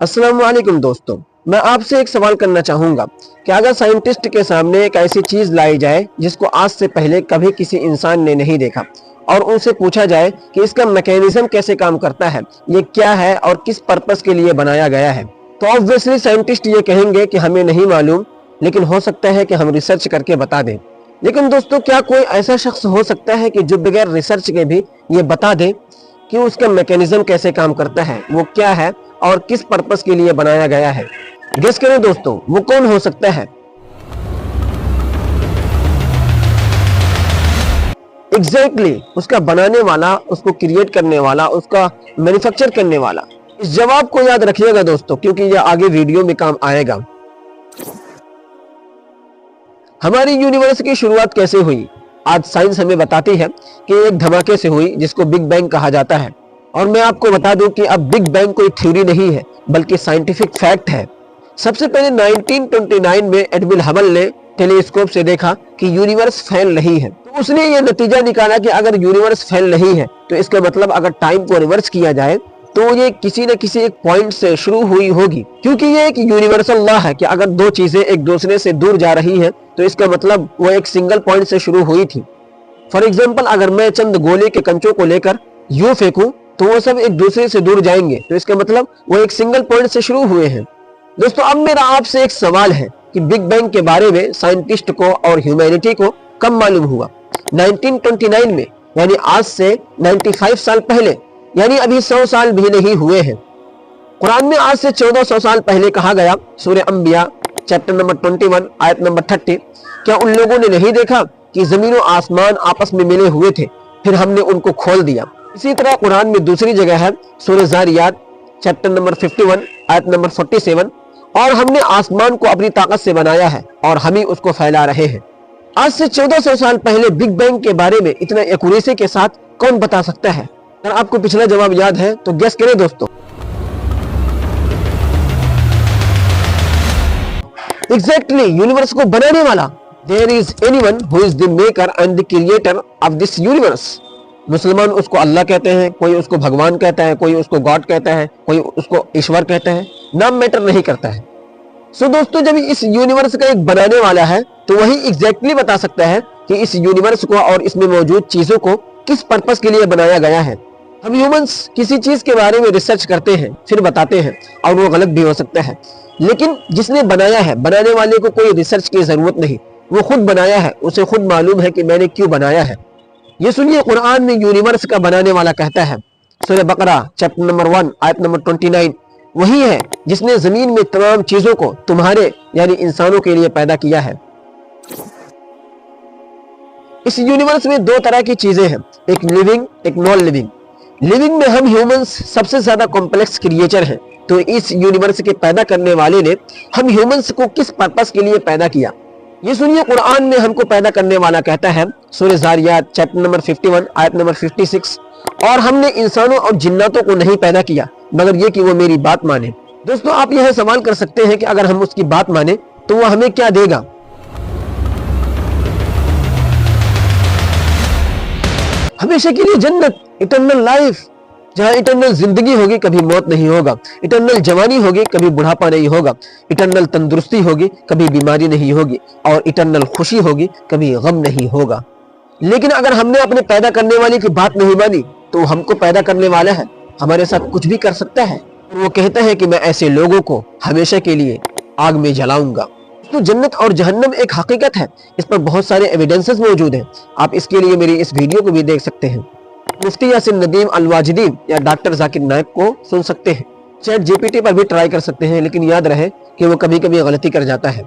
अस्सलाम वालेकुम दोस्तों, मैं आपसे एक सवाल करना चाहूँगा कि अगर साइंटिस्ट के सामने एक ऐसी चीज़ लाई जाए जिसको आज से पहले कभी किसी इंसान ने नहीं देखा और उनसे पूछा जाए कि इसका मैकेनिज्म कैसे काम करता है, ये क्या है और किस पर्पस के लिए बनाया गया है, तो ऑब्वियसली साइंटिस्ट ये कहेंगे कि हमें नहीं मालूम, लेकिन हो सकता है कि हम रिसर्च करके बता दें। लेकिन दोस्तों, क्या कोई ऐसा शख्स हो सकता है कि जो बगैर रिसर्च के भी ये बता दे कि उसका मैकेनिज्म कैसे काम करता है, वो क्या है और किस पर्पस के लिए बनाया गया है? गेस करें दोस्तों, वो कौन हो सकता है? एग्जैक्टली उसका बनाने वाला, उसको क्रिएट करने वाला, उसका मैन्युफैक्चर करने वाला। इस जवाब को याद रखिएगा दोस्तों, क्योंकि यह आगे वीडियो में काम आएगा। हमारी यूनिवर्स की शुरुआत कैसे हुई? आज साइंस हमें बताती है कि एक धमाके से हुई जिसको बिग बैंग कहा जाता है। और मैं आपको बता दूं कि अब बिग बैंग कोई थ्योरी नहीं है बल्कि साइंटिफिक फैक्ट है। सबसे पहले 1929 में एडविन हबल ने टेलीस्कोप से देखा कि यूनिवर्स फैल रही है, तो उसने ये नतीजा निकाला कि अगर यूनिवर्स फैल रही है तो इसका मतलब अगर टाइम को रिवर्स किया जाए तो ये किसी न किसी एक पॉइंट से शुरू हुई होगी, क्योंकि ये एक यूनिवर्सल लॉ है कि अगर दो चीजें एक दूसरे से दूर जा रही हैं तो इसका मतलब वो एक सिंगल पॉइंट से शुरू हुई थी। फॉर एग्जाम्पल, अगर मैं चंद गोले के कंचों को लेकर यूं फेंकूं तो वो सब एक दूसरे से दूर जाएंगे, तो इसका मतलब वो एक सिंगल पॉइंट से शुरू हुए हैं। दोस्तों, अब मेरा आपसे एक सवाल है कि बिग बैंग के बारे में साइंटिस्ट को और ह्यूमैनिटी को कब मालूम हुआ? 1929 में, यानी आज से 95 साल पहले, यानी अभी 100 साल भी नहीं हुए हैं। कुरान में आज से 1400 साल पहले कहा गया, सूरह अंबिया चैप्टर नंबर 21 आयत नंबर 30, क्या उन लोगों ने नहीं देखा कि जमीन और आसमान आपस में मिले हुए थे, फिर हमने उनको खोल दिया। इसी तरह कुरान में दूसरी जगह है, सूरह ज़ारियात चैप्टर नंबर 51 आयत नंबर 47, और हमने आसमान को अपनी ताकत से बनाया है और हम ही उसको फैला रहे हैं। आज से 1400 साल पहले बिग बैंग के बारे में इतना एक्यूरेसी के साथ कौन बता सकता है? अगर आपको पिछला जवाब याद है तो गेस करें दोस्तों। एग्जैक्टली, यूनिवर्स को बनाने वाला। There is anyone who is the maker and the creator of this universe. मुसलमान उसको अल्लाह कहते हैं, कोई उसको भगवान कहता है, कोई उसको गॉड कहता है, कोई उसको ईश्वर कहता है, नाम मैटर नहीं करता है। सो दोस्तों, जब इस यूनिवर्स का एक बनाने वाला है तो वही एग्जैक्टली बता सकता है कि इस यूनिवर्स को और इसमें मौजूद चीजों को किस पर्पस के लिए बनाया गया है। हम ह्यूमंस किसी चीज के बारे में रिसर्च करते हैं, फिर बताते हैं, और वो गलत भी हो सकता है, लेकिन जिसने बनाया है, बनाने वाले को कोई रिसर्च की जरूरत नहीं, वो खुद बनाया है, उसे खुद मालूम है कि मैंने क्यों बनाया है। ये सुनिए, कुरान में यूनिवर्स का बनाने वाला कहता है, सूरह बकरा चैप्टर नंबर 1 आयत नंबर 29, वही है जिसने जमीन में तमाम चीजों को तुम्हारे यानी इंसानों के लिए पैदा किया है। इस यूनिवर्स में दो तरह की चीजें हैं, एक लिविंग, एक नॉन लिविंग। लिविंग में हम ह्यूमंस सबसे ज्यादा कॉम्प्लेक्स क्रिएचर हैं, तो इस यूनिवर्स के पैदा करने वाले ने हम ह्यूमंस को किस पर्पस के लिए पैदा किया? ये सुनिए, कुरान में हमको पैदा करने वाला कहता है, सूरह ज़ारियात चैप्टर नंबर 51 आयत नंबर 56, और हमने इंसानों और जिन्नातों को नहीं पैदा किया मगर ये कि वो मेरी बात माने। दोस्तों, आप यह सवाल कर सकते हैं कि अगर हम उसकी बात माने तो वो हमें क्या देगा? हमेशा के लिए जन्नत, इटर्नल लाइफ, जहाँ इटर्नल जिंदगी होगी, कभी मौत नहीं होगा, इटर्नल जवानी होगी, कभी बुढ़ापा नहीं होगा, इटर्नल तंदुरुस्ती होगी, कभी बीमारी नहीं होगी, और इटर्नल खुशी होगी, कभी गम नहीं होगा। लेकिन अगर हमने अपने पैदा करने वाले की बात नहीं मानी तो हमको पैदा करने वाला है हमारे साथ कुछ भी कर सकता है, और वो कहता है कि मैं ऐसे लोगों को हमेशा के लिए आग में जलाऊंगा। तो जन्नत और जहन्नम एक हकीकत है, इस पर बहुत सारे एविडेंसेस मौजूद हैं। आप इसके लिए मेरी इस वीडियो को भी देख सकते हैं। मुफ्ती यासिन नदीम अल-वाजिदी या डॉक्टर जाकिर नाइक को सुन सकते हैं। चैट जीपीटी पर भी ट्राई कर सकते हैं, लेकिन याद रहे कि वो कभी कभी गलती कर जाता है।